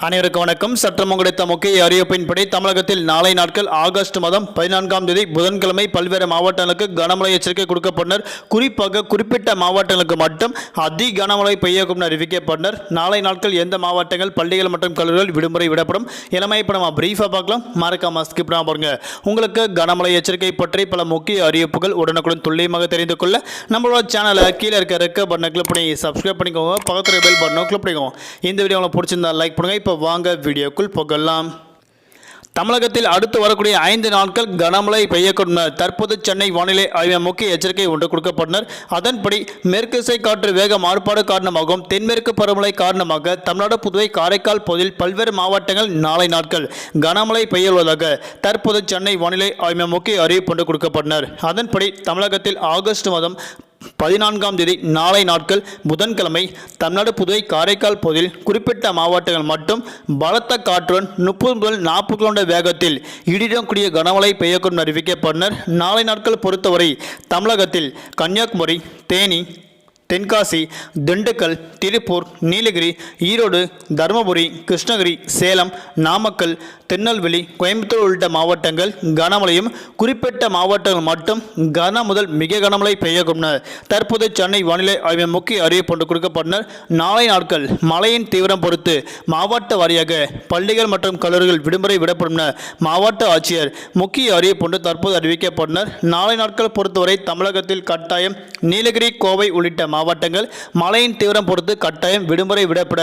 அனைவருக்கும் வணக்கம். சற்றம் கிடைத்த முக்கிய அறிவிப்பின்படி தமிழகத்தில் நாளை நாட்கள் ஆகஸ்ட் மாதம் 14ஆம் தேதி புதன்கிழமை பல்வேறு மாவட்டங்களுக்கு கனமழை எச்சரிக்கை கொடுக்கப்பட்டனர். குறிப்பாக குறிப்பிட்ட மாவட்டங்களுக்கு மட்டும் அதி கனமழை பெய்யக்கும் அறிவிக்கப்பட்டனர். நாளை நாட்கள் எந்த மாவட்டங்கள், பள்ளிகள் மற்றும் கல்லூரிகள் விடுமுறை விடப்படும் இளமை இப்போ நம்ம பிரீஃபாக பார்க்கலாம். மறக்காம ஸ்கிப் பண்ணாம பாருங்க. உங்களுக்கு கனமழை எச்சரிக்கை பற்றி பல முக்கிய அறிவிப்புகள் உடனுக்குடன் துல்லியமாக தெரிந்து கொள்ள நம்மளோட சேனலை கீழே இருக்க ரெக்க பட்டனை கிளிக் பண்ணி சப்ஸ்கிரைப் பண்ணிக்கோங்க. பக்கத்தில் பெல் பட்டனை கிளிக் பண்ணிக்கோங்க. இந்த வீடியோ உங்களுக்கு பிடிச்சிருந்தா லைக் பண்ணுங்க. இப்போ வாங்க வீடியோக்குள் போகலாம். தமிழகத்தில் அடுத்து வரக்கூடிய 5 நாட்கள் கனமழை பெய்யக்கூடும். தற்போது சென்னை வானிலை ஆய்வு முக்கிய எச்சரிக்கை ஒன்று கொடுக்கப்பட்டனர். அதன்படி மேற்குசை காற்று வேக மாறுபாடு காரணமாகவும் தென்மேற்கு பருவமழை காரணமாக தமிழ்நாடு, புதுவை, காரைக்கால் பகுதியில் பல்வேறு மாவட்டங்கள் நாளை நாட்கள் கனமழை பெய்யுள்ளதாக தற்போது சென்னை வானிலை ஆய்வு முக்கிய அறிவிப்பு ஒன்று கொடுக்கப்பட்டனர். அதன்படி தமிழகத்தில் ஆகஸ்ட் மாதம் 14ஆம் தேதி நாளை நாட்கள் புதன்கிழமை தமிழ்நாடு, புதுவை, காரைக்கால் பகுதியில் குறிப்பிட்ட மாவட்டங்கள் மட்டும் பலத்த காற்றுடன் 30 முதல் 40 கிலோமீட்டர் வேகத்தில் இடியுடன் கூடிய கனமழை பெய்யக்கூடும் அறிவிக்கப்பட்டனர். நாளை நாட்கள் பொறுத்தவரை தமிழகத்தில் கன்னியாகுமரி, தேனி, தென்காசி, திண்டுக்கல், திருப்பூர், நீலகிரி, ஈரோடு, தருமபுரி, கிருஷ்ணகிரி, சேலம், நாமக்கல், திருநெல்வேலி, கோயம்புத்தூர் உள்ளிட்ட மாவட்டங்கள் கனமழையும் குறிப்பிட்ட மாவட்டங்கள் மட்டும் கன முதல் மிக கனமழை பெய்யக்கும். தற்போது சென்னை வானிலை ஆய்வு முக்கிய அறிவிப்பு ஒன்று கொடுக்கப்பட்டனர். நாளை நாட்கள் மழையின் தீவிரம் பொறுத்து மாவட்ட வாரியாக பள்ளிகள் மற்றும் கல்லூரிகள் விடுமுறை விடப்படும் மாவட்ட ஆட்சியர் முக்கிய அறிவிப்பு ஒன்று தற்போது அறிவிக்கப்பட்டனர். நாளை நாட்கள் பொறுத்தவரை தமிழகத்தில் கட்டாயம் நீலகிரி, கோவை உள்ளிட்ட மாவட்டங்கள் மழையின் தீவிரம் பொறுத்து கட்டாயம் விடுமுறை விடப்பட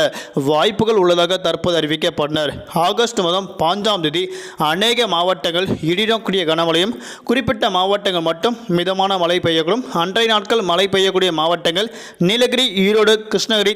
வாய்ப்புகள் உள்ளதாக தற்போது அறிவிக்கப்பட்டனர். ஆகஸ்ட் மாதம் 5ஆம் தேதி அநேக மாவட்டங்கள் இடியுடன் கூடிய கனமழையும் குறிப்பிட்ட மாவட்டங்கள் மட்டும் மிதமான மழை பெய்யக்கூடும். அன்றைய நாட்கள் மழை பெய்யக்கூடிய மாவட்டங்கள் நீலகிரி, ஈரோடு, கிருஷ்ணகிரி,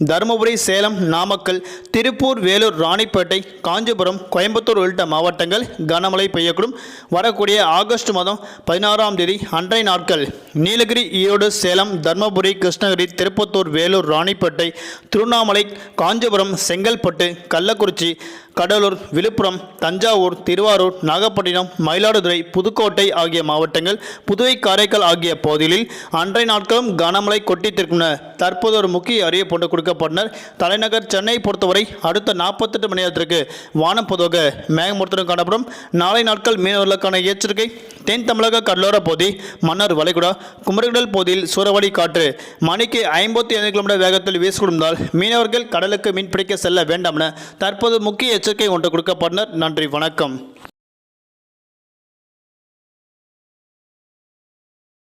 தருமபுரி, சேலம், நாமக்கல், திருப்பூர், வேலூர், ராணிப்பேட்டை, காஞ்சிபுரம், கோயம்புத்தூர் உள்ளிட்ட மாவட்டங்கள் கனமழை பெய்யக்கூடும். வரக்கூடிய ஆகஸ்ட் மாதம் 16ஆம் தேதி அன்றைய நாட்கள் நீலகிரி, ஈரோடு, சேலம், தருமபுரி, கிருஷ்ணகிரி, திருப்பத்தூர், வேலூர், ராணிப்பேட்டை, திருவண்ணாமலை, காஞ்சிபுரம், செங்கல்பட்டு, கள்ளக்குறிச்சி, கடலூர், விழுப்புரம், தஞ்சாவூர், திருவாரூர், நாகப்பட்டினம், மயிலாடுதுறை, புதுக்கோட்டை ஆகிய மாவட்டங்கள், புதுவை, காரைக்கால் ஆகிய பகுதிகளில் அன்றைய நாட்களும் கனமழை கொட்டித்திருக்கும். தற்போது ஒரு முக்கிய அறிவிப்பு ஒன்று கொடுக்கப்பட்டனர். தலைநகர் சென்னை பொறுத்தவரை அடுத்த 48 மணி நேரத்திற்கு வானம் பொதுவாக மேகமூட்டத்துடன் காணப்படும். நாளை நாட்கள் மீனவர்களுக்கான எச்சரிக்கை. தென் தமிழக கடலோர பகுதி, மன்னார் வளைகுடா, குமரிக்கடல் பகுதியில் சூறாவளி காற்று மணிக்கு 55 கிலோமீட்டர் வேகத்தில் வீசக்கூடுவதால் மீனவர்கள் கடலுக்கு மீன்பிடிக்க செல்ல வேண்டாம் என தற்போது முக்கிய எச்சரிக்கை ஒன்று கொடுக்கப்பட்டனர். நன்றி, வணக்கம்.